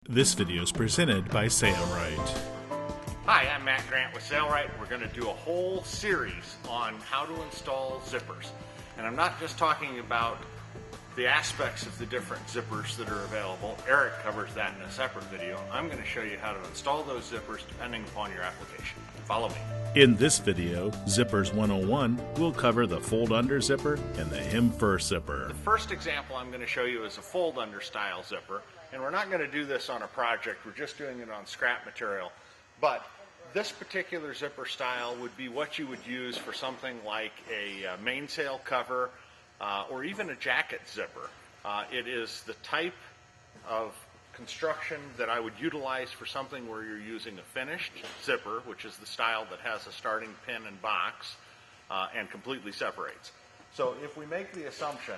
This video is presented by Sailrite. Hi, I'm Matt Grant with Sailrite. We're going to do a whole series on how to install zippers. And I'm not just talking about the aspects of the different zippers that are available. Eric covers that in a separate video. I'm going to show you how to install those zippers depending upon your application. Follow me. In this video, Zippers 101 will cover the fold-under zipper and the hem-first zipper. The first example I'm going to show you is a fold-under style zipper. And we're not going to do this on a project. We're just doing it on scrap material. But this particular zipper style would be what you would use for something like a mainsail cover or even a jacket zipper. It is the type of construction that I would utilize for something where you're using a finished zipper, which is the style that has a starting pin and box and completely separates. So if we make the assumption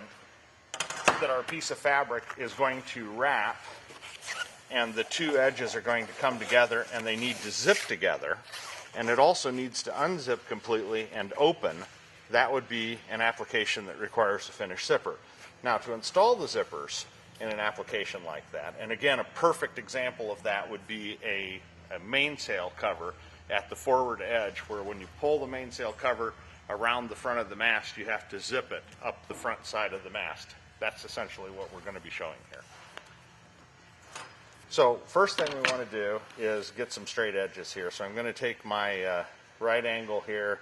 that our piece of fabric is going to wrap and the two edges are going to come together and they need to zip together, and it also needs to unzip completely and open, that would be an application that requires a finished zipper. Now, to install the zippers in an application like that, and again, a perfect example of that would be a mainsail cover at the forward edge, where when you pull the mainsail cover around the front of the mast, you have to zip it up the front side of the mast. That's essentially what we're going to be showing here. So first thing we want to do is get some straight edges here. So I'm going to take my right angle here.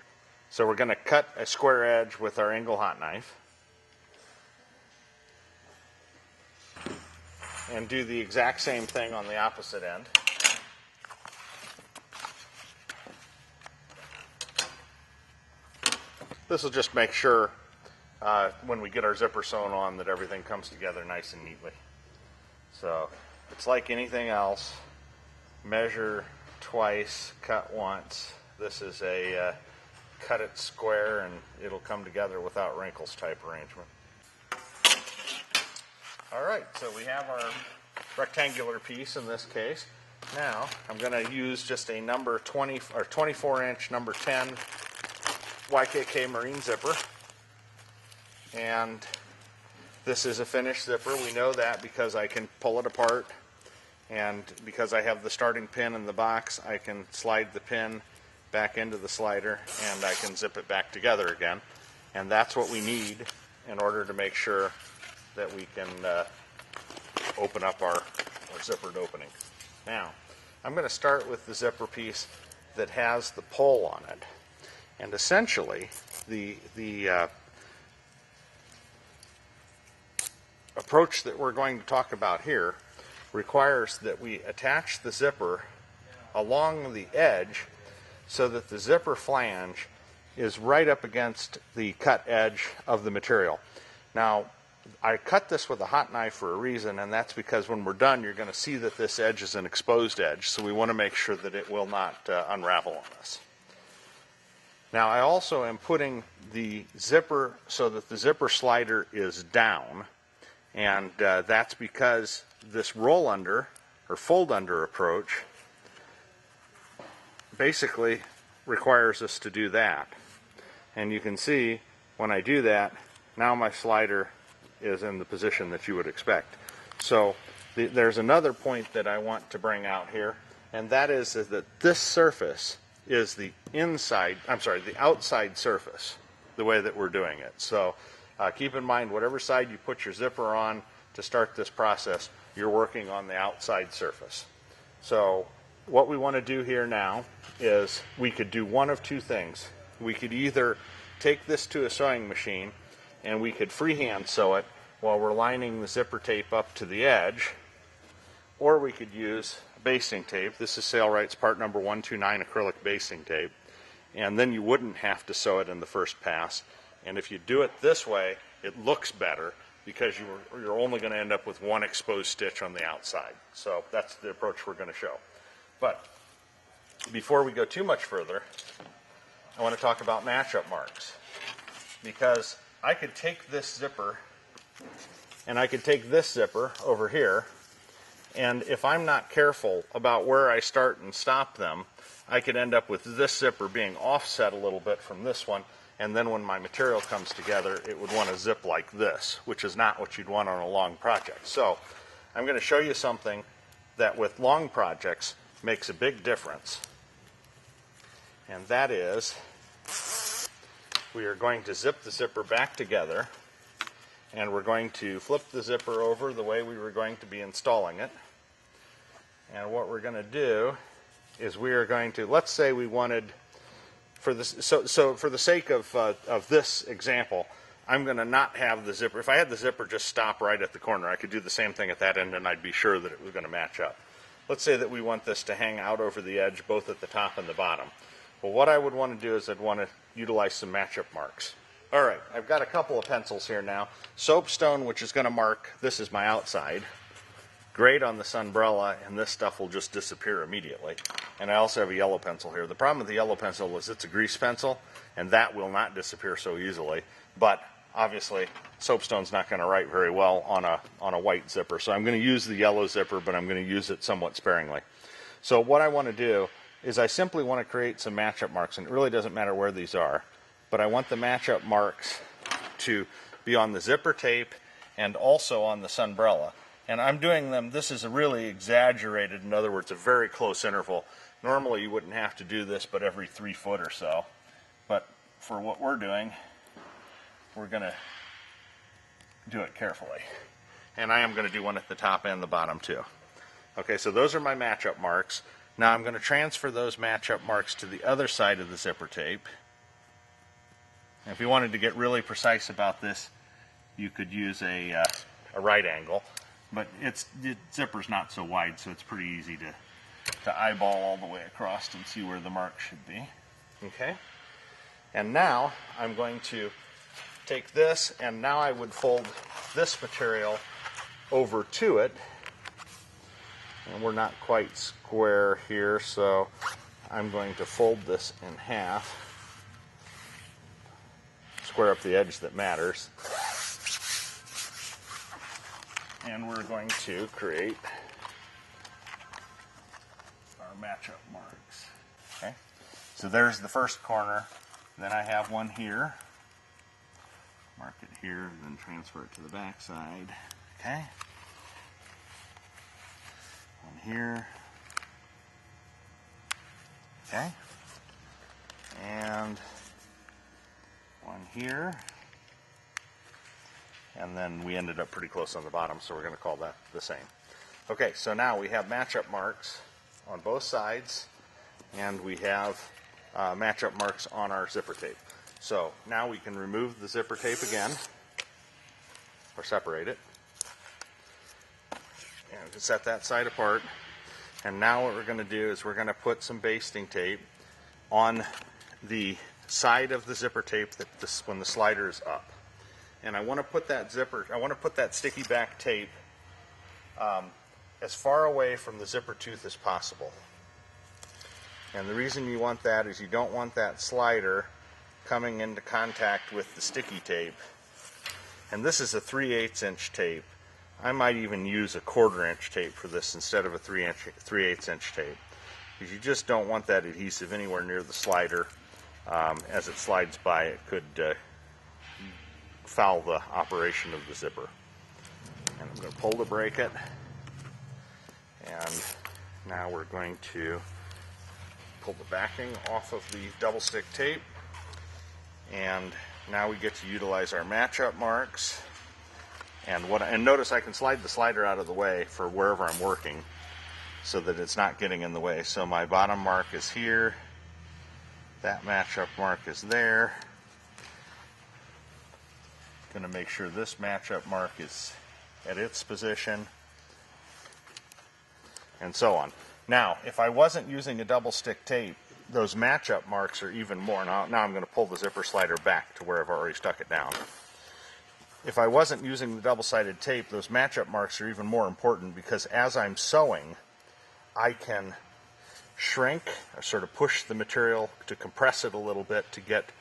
So we're going to cut a square edge with our angle hot knife and do the exact same thing on the opposite end. This will just make sure when we get our zipper sewn on that everything comes together nice and neatly. So it's like anything else. Measure twice, cut once. This is a cut it square and it'll come together without wrinkles type arrangement. Alright, so we have our rectangular piece in this case. Now I'm going to use just a number 20 or 24 inch number 10 YKK marine zipper. And this is a finished zipper. We know that because I can pull it apart, and because I have the starting pin in the box, I can slide the pin back into the slider and I can zip it back together again. And that's what we need in order to make sure that we can open up our zippered opening. Now, I'm going to start with the zipper piece that has the pole on it. And essentially, the approach that we're going to talk about here requires that we attach the zipper along the edge so that the zipper flange is right up against the cut edge of the material. Now, I cut this with a hot knife for a reason, and that's because when we're done, you're going to see that this edge is an exposed edge, so we want to make sure that it will not unravel on us. Now, I also am putting the zipper so that the zipper slider is down, and that's because this roll under or fold under approach basically requires us to do that. And you can see when I do that, now my slider is in the position that you would expect. So there's another point that I want to bring out here, and that is that this surface is the outside surface, the way that we're doing it. So keep in mind, whatever side you put your zipper on to start this process, you're working on the outside surface. So what we want to do here now is we could do one of two things. We could either take this to a sewing machine and we could freehand sew it while we're lining the zipper tape up to the edge, or we could use basting tape. This is Sailrite's part number 129 acrylic basting tape, and then you wouldn't have to sew it in the first pass. And if you do it this way, it looks better because you're only going to end up with one exposed stitch on the outside. So that's the approach we're going to show. But before we go too much further, I want to talk about matchup marks, because I could take this zipper and I could take this zipper over here, and if I'm not careful about where I start and stop them, I could end up with this zipper being offset a little bit from this one, and then when my material comes together, it would want to zip like this, which is not what you'd want on a long project. So I'm going to show you something that with long projects makes a big difference. And that is, we are going to zip the zipper back together, and we're going to flip the zipper over the way we were going to be installing it. And what we're going to do is we are going to, let's say we wanted, for this, so for the sake of this example, I'm going to not have the zipper. If I had the zipper just stop right at the corner, I could do the same thing at that end and I'd be sure that it was going to match up. Let's say that we want this to hang out over the edge both at the top and the bottom. Well, what I would want to do is I'd want to utilize some matchup marks. All right, I've got a couple of pencils here now. Soapstone, which is going to mark, this is my outside. Great on the sunbrella, and this stuff will just disappear immediately. And I also have a yellow pencil here. The problem with the yellow pencil is it's a grease pencil, and that will not disappear so easily. But obviously, soapstone's not going to write very well on a white zipper. So I'm going to use the yellow zipper, but I'm going to use it somewhat sparingly. So what I want to do is I simply want to create some matchup marks, and it really doesn't matter where these are. But I want the matchup marks to be on the zipper tape and also on the sunbrella. And I'm doing them, this is a really exaggerated, in other words, a very close interval. Normally you wouldn't have to do this but every 3 foot or so. But for what we're doing, we're going to do it carefully. And I am going to do one at the top and the bottom too. Okay, so those are my matchup marks. Now I'm going to transfer those matchup marks to the other side of the zipper tape. And if you wanted to get really precise about this, you could use a right angle. But zipper's not so wide, so it's pretty easy to eyeball all the way across and see where the mark should be. Okay? And now I'm going to take this, and now I would fold this material over to it. And we're not quite square here, so I'm going to fold this in half. Square up the edge that matters. And we're going to create our matchup marks. Okay, so there's the first corner. Then I have one here. Mark it here, then transfer it to the back side. Okay. One here. Okay. And one here. And then we ended up pretty close on the bottom, so we're going to call that the same. Okay, so now we have matchup marks on both sides, and we have matchup marks on our zipper tape. So now we can remove the zipper tape again, or separate it, and set that side apart. And now what we're going to do is we're going to put some basting tape on the side of the zipper tape when the slider is up. And I want to put that sticky back tape as far away from the zipper tooth as possible. And the reason you want that is you don't want that slider coming into contact with the sticky tape. And this is a 3/8 inch tape. I might even use a 1/4 inch tape for this instead of a 3/8 inch tape, because you just don't want that adhesive anywhere near the slider. As it slides by, it could foul the operation of the zipper. And I'm going to pull to break it, and now we're going to pull the backing off of the double stick tape, and now we get to utilize our matchup marks. And notice I can slide the slider out of the way for wherever I'm working so that it's not getting in the way. So my bottom mark is here, that matchup mark is there. Going to make sure this matchup mark is at its position, and so on. Now, if I wasn't using a double stick tape, those matchup marks are even more. Now I'm going to pull the zipper slider back to where I've already stuck it down. If I wasn't using the double-sided tape, those matchup marks are even more important, because as I'm sewing, I can shrink or sort of push the material to compress it a little bit to get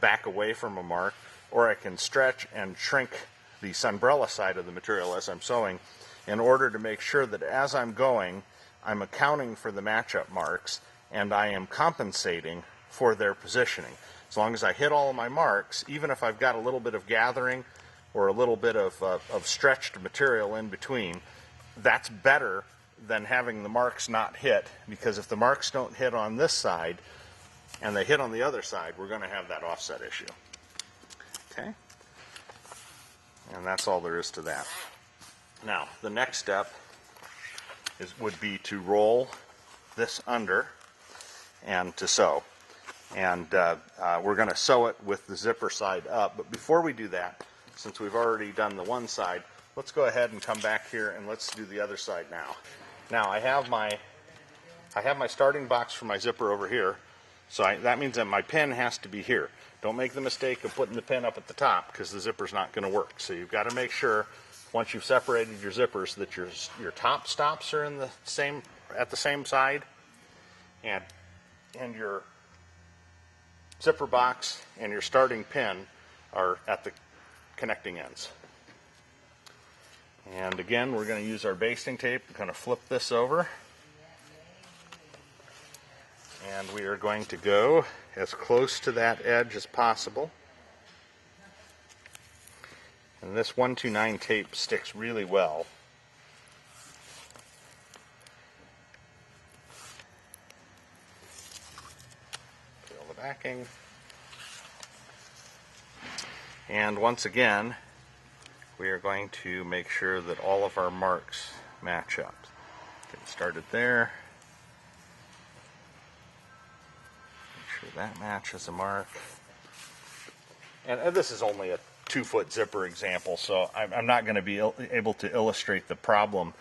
back away from a mark, or I can stretch and shrink the sunbrella side of the material as I'm sewing in order to make sure that as I'm going, I'm accounting for the matchup marks and I am compensating for their positioning. As long as I hit all of my marks, even if I've got a little bit of gathering or a little bit of stretched material in between, that's better than having the marks not hit, because if the marks don't hit on this side and they hit on the other side, we're going to have that offset issue. Okay? And that's all there is to that. Now, the next step would be to roll this under and to sew. And we're going to sew it with the zipper side up. But before we do that, since we've already done the one side, let's go ahead and come back here and let's do the other side now. Now I have my starting box for my zipper over here, so that means that my pin has to be here. Don't make the mistake of putting the pin up at the top, because the zipper's not going to work. So you've got to make sure, once you've separated your zippers, that your top stops are at the same side, and your zipper box and your starting pin are at the connecting ends. And again, we're going to use our basting tape to kind of flip this over. And we are going to go as close to that edge as possible. And this 129 tape sticks really well. Peel the backing. And once again, we are going to make sure that all of our marks match up. Get started there. Make sure that matches a mark. And this is only a 2-foot zipper example, so I'm not going to be able to illustrate the problem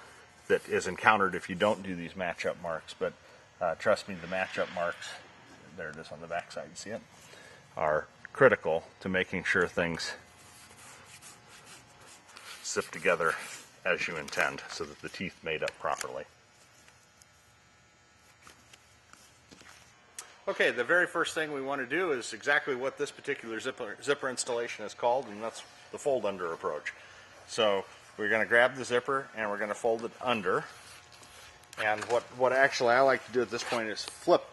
that is encountered if you don't do these match-up marks. But trust me, the match-up marks, there it is on the back side, see it, are critical to making sure things zip together as you intend, so that the teeth made up properly. Okay, the very first thing we want to do is exactly what this particular zipper installation is called, and that's the fold under approach. So we're going to grab the zipper and we're going to fold it under. And what actually I like to do at this point is flip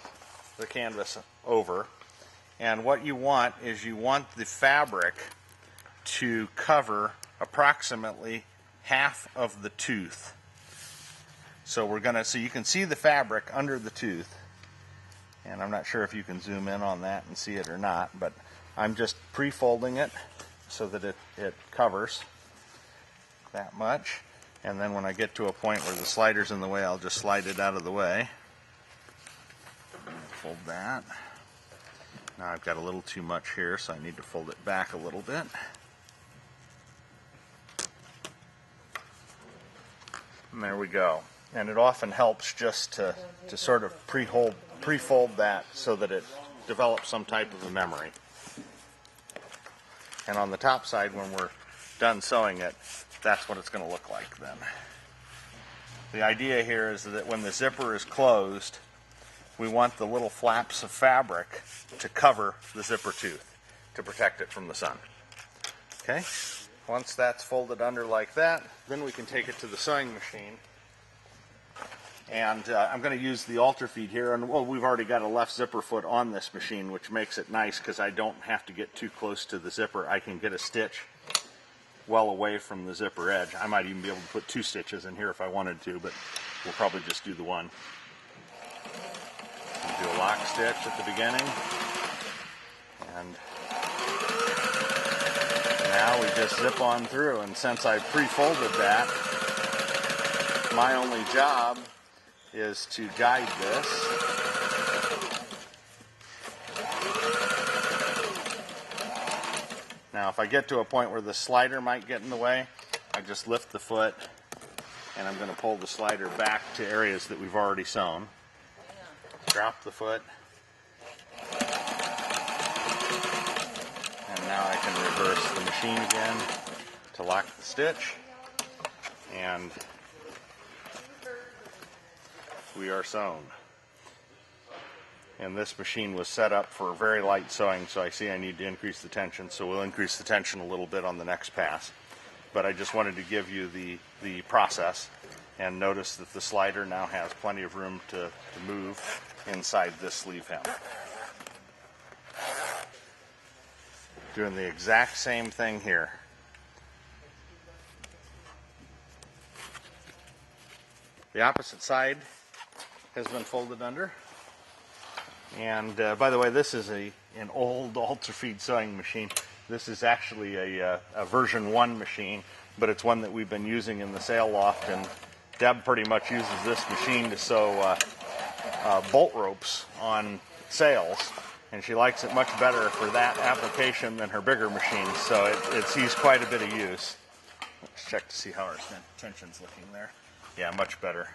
the canvas over. And what you want is you want the fabric to cover approximately half of the tooth. So you can see the fabric under the tooth. And I'm not sure if you can zoom in on that and see it or not, but I'm just pre-folding it so that it covers that much. And then when I get to a point where the slider's in the way, I'll just slide it out of the way. Fold that. Now I've got a little too much here, so I need to fold it back a little bit. And there we go. And it often helps just to sort of pre-fold that so that it develops some type of a memory. And on the top side, when we're done sewing it, that's what it's going to look like then. The idea here is that when the zipper is closed, we want the little flaps of fabric to cover the zipper tooth to protect it from the sun. Okay? Once that's folded under like that, then we can take it to the sewing machine. And I'm going to use the alter feed here, and well, we've already got a left zipper foot on this machine, which makes it nice because I don't have to get too close to the zipper. I can get a stitch well away from the zipper edge. I might even be able to put 2 stitches in here if I wanted to, but we'll probably just do the one. We'll do a lock stitch at the beginning, and now we just zip on through. And since I pre-folded that, my only job is to guide this. Now if I get to a point where the slider might get in the way, I just lift the foot and I'm going to pull the slider back to areas that we've already sewn. Drop the foot. And now I can reverse the machine again to lock the stitch. And we are sewn. And this machine was set up for very light sewing, so I see I need to increase the tension, so we'll increase the tension a little bit on the next pass. But I just wanted to give you the process, and notice that the slider now has plenty of room to move inside this sleeve hem. Doing the exact same thing here. The opposite side has been folded under. And by the way, this is an old ultra-feed sewing machine. This is actually a version 1 machine, but it's one that we've been using in the sail loft, and Deb pretty much uses this machine to sew bolt ropes on sails, and she likes it much better for that application than her bigger machines, so it sees quite a bit of use. Let's check to see how our tension's looking there. Yeah, much better.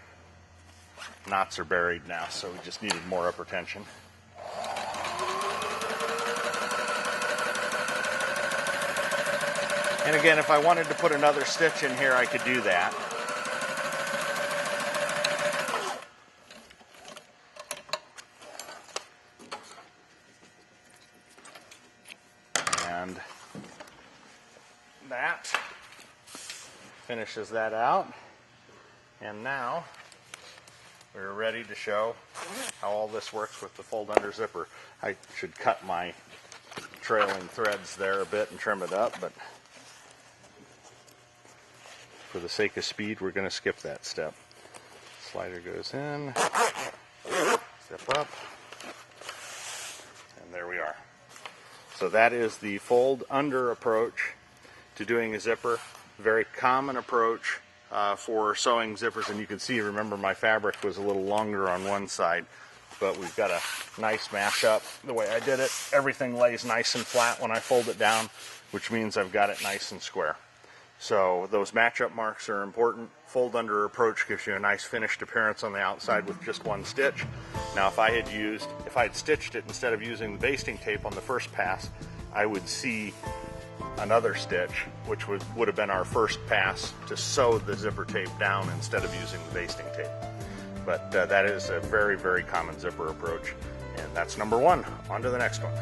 Knots are buried now, so we just needed more upper tension. And again, if I wanted to put another stitch in here, I could do that. And that finishes that out. And now we're ready to show how all this works with the fold under zipper. I should cut my trailing threads there a bit and trim it up, but for the sake of speed, we're going to skip that step. Slider goes in, zip up, and there we are. So that is the fold under approach to doing a zipper. Very common approach for sewing zippers, and you can see, remember, my fabric was a little longer on one side, but we've got a nice match-up. The way I did it, everything lays nice and flat when I fold it down, which means I've got it nice and square. So those match-up marks are important. Fold under approach gives you a nice finished appearance on the outside with just one stitch. Now if I had stitched it instead of using the basting tape on the first pass, I would see another stitch, which would have been our first pass to sew the zipper tape down instead of using the basting tape. But that is a very, very common zipper approach. And that's number 1. On to the next one.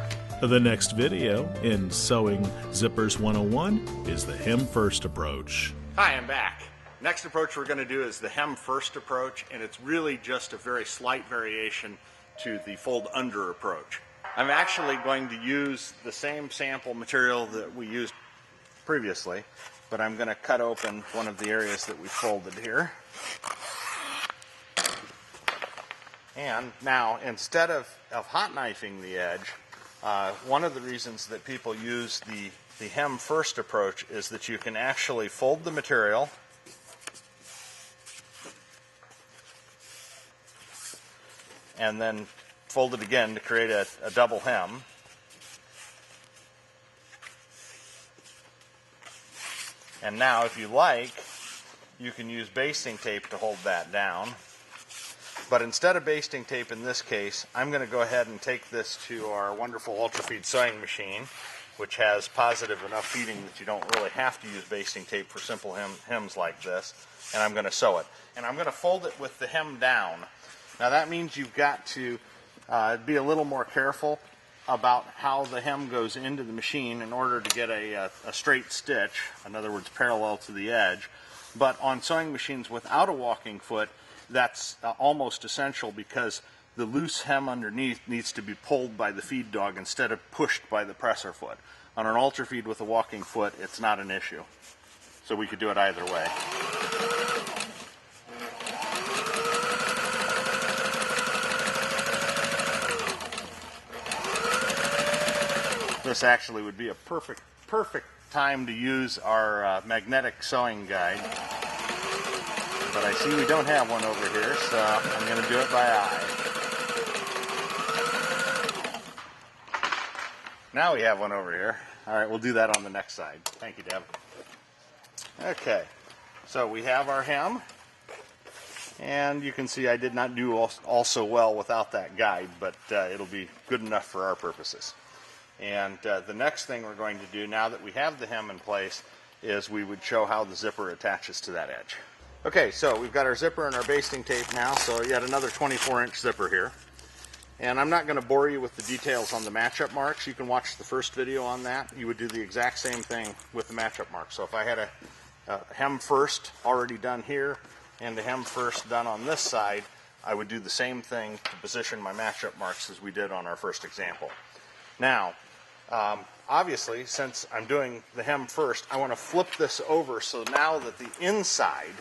The next video in Sewing Zippers 101 is the hem first approach. Hi, I'm back. Next approach we're going to do is the hem first approach, and it's really just a very slight variation to the fold under approach. I'm actually going to use the same sample material that we used previously, but I'm going to cut open one of the areas that we folded here. And now, instead of hot knifing the edge, one of the reasons that people use the hem first approach is that you can actually fold the material and then fold it again to create a double hem. And now, if you like, you can use basting tape to hold that down. But instead of basting tape in this case, I'm going to go ahead and take this to our wonderful ultra-feed sewing machine, which has positive enough feeding that you don't really have to use basting tape for simple hems like this. And I'm going to sew it. And I'm going to fold it with the hem down. Now that means you've got to be a little more careful about how the hem goes into the machine in order to get a straight stitch, in other words parallel to the edge. But on sewing machines without a walking foot, that's almost essential, because the loose hem underneath needs to be pulled by the feed dog instead of pushed by the presser foot. On an ultra feed with a walking foot, it's not an issue. So we could do it either way. This actually would be a perfect time to use our magnetic sewing guide. But I see we don't have one over here, so I'm going to do it by eye. Now we have one over here. All right, we'll do that on the next side. Thank you, Deb. Okay, so we have our hem. And you can see I did not do all so well without that guide, but it'll be good enough for our purposes. And the next thing we're going to do, now that we have the hem in place, is we would show how the zipper attaches to that edge. Okay, so we've got our zipper and our basting tape now, so yet another 24-inch zipper here. And I'm not going to bore you with the details on the matchup marks. You can watch the first video on that. You would do the exact same thing with the matchup marks. So if I had a hem first already done here and a hem first done on this side, I would do the same thing to position my matchup marks as we did on our first example. Now, obviously, since I'm doing the hem first, I want to flip this over so now that the inside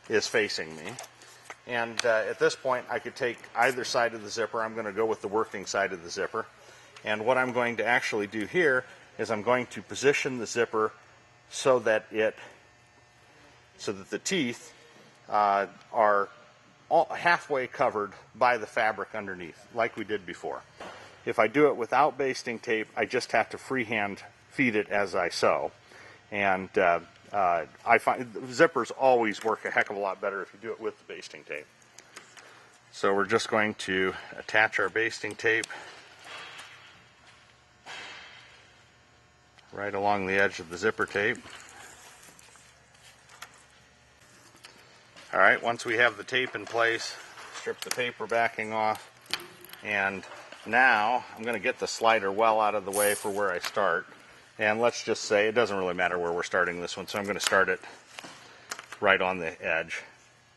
is facing me. And at this point, I could take either side of the zipper. I'm going to go with the working side of the zipper. And what I'm going to actually do here is I'm going to position the zipper so that the teeth are halfway covered by the fabric underneath, like we did before. If I do it without basting tape, I just have to freehand feed it as I sew. And I find zippers always work a heck of a lot better if you do it with the basting tape. So we're just going to attach our basting tape right along the edge of the zipper tape. Alright, once we have the tape in place, strip the paper backing off, and now I'm going to get the slider well out of the way for where I start. And let's just say it doesn't really matter where we're starting this one, so I'm going to start it right on the edge,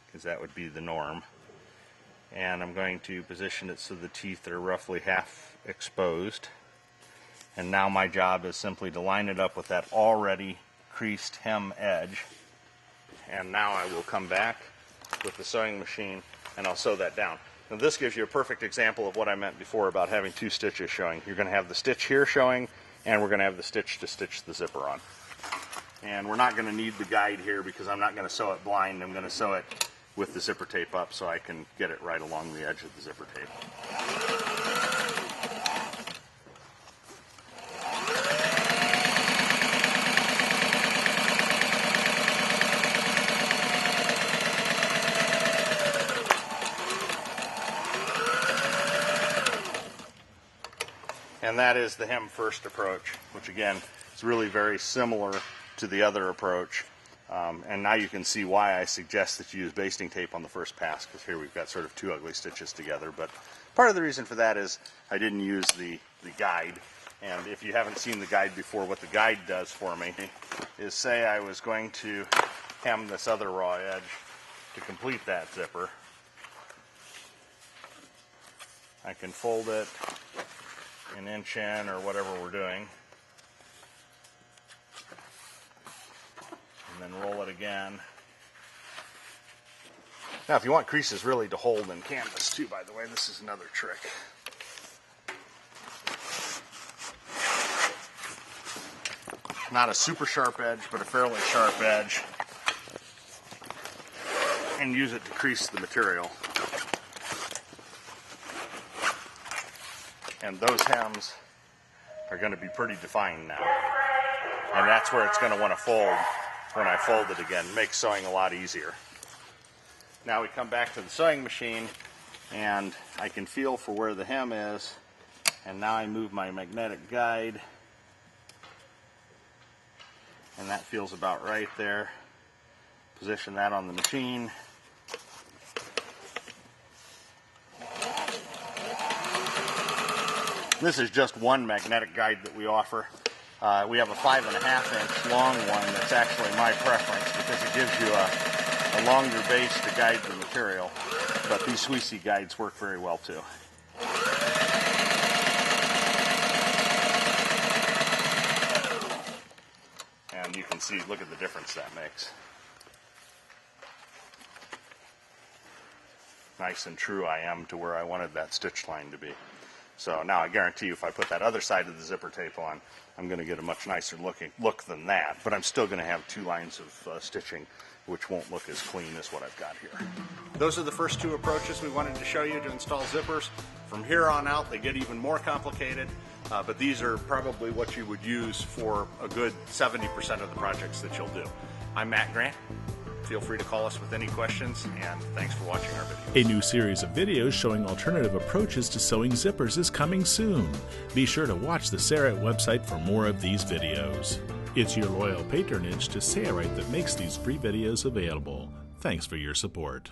because that would be the norm. And I'm going to position it so the teeth are roughly half exposed. And now my job is simply to line it up with that already creased hem edge. And now I will come back with the sewing machine and I'll sew that down. Now this gives you a perfect example of what I meant before about having two stitches showing. You're going to have the stitch here showing, and we're going to have the stitch to stitch the zipper on. And we're not going to need the guide here because I'm not going to sew it blind. I'm going to sew it with the zipper tape up so I can get it right along the edge of the zipper tape. And that is the hem first approach, which again is really very similar to the other approach. And now you can see why I suggest that you use basting tape on the first pass, because here we've got sort of two ugly stitches together. But part of the reason for that is I didn't use the guide. And if you haven't seen the guide before, what the guide does for me is say I was going to hem this other raw edge to complete that zipper. I can fold it an inch in or whatever we're doing, and then roll it again. Now if you want creases really to hold in canvas too, by the way, this is another trick. Not a super sharp edge, but a fairly sharp edge, and use it to crease the material. And those hems are going to be pretty defined now. And that's where it's going to want to fold when I fold it again. It makes sewing a lot easier. Now we come back to the sewing machine, and I can feel for where the hem is. And now I move my magnetic guide. And that feels about right there. Position that on the machine. This is just one magnetic guide that we offer. We have a 5.5-inch long one that's actually my preference because it gives you a longer base to guide the material. But these Sweezy guides work very well too. And you can see, look at the difference that makes. Nice and true I am to where I wanted that stitch line to be. So now I guarantee you if I put that other side of the zipper tape on, I'm going to get a much nicer look than that. But I'm still going to have two lines of stitching, which won't look as clean as what I've got here. Those are the first two approaches we wanted to show you to install zippers. From here on out, they get even more complicated, but these are probably what you would use for a good 70% of the projects that you'll do. I'm Matt Grant. Feel free to call us with any questions, and thanks for watching our video. A new series of videos showing alternative approaches to sewing zippers is coming soon. Be sure to watch the Sarah website for more of these videos. It's your loyal patronage to Sarah that makes these free videos available. Thanks for your support.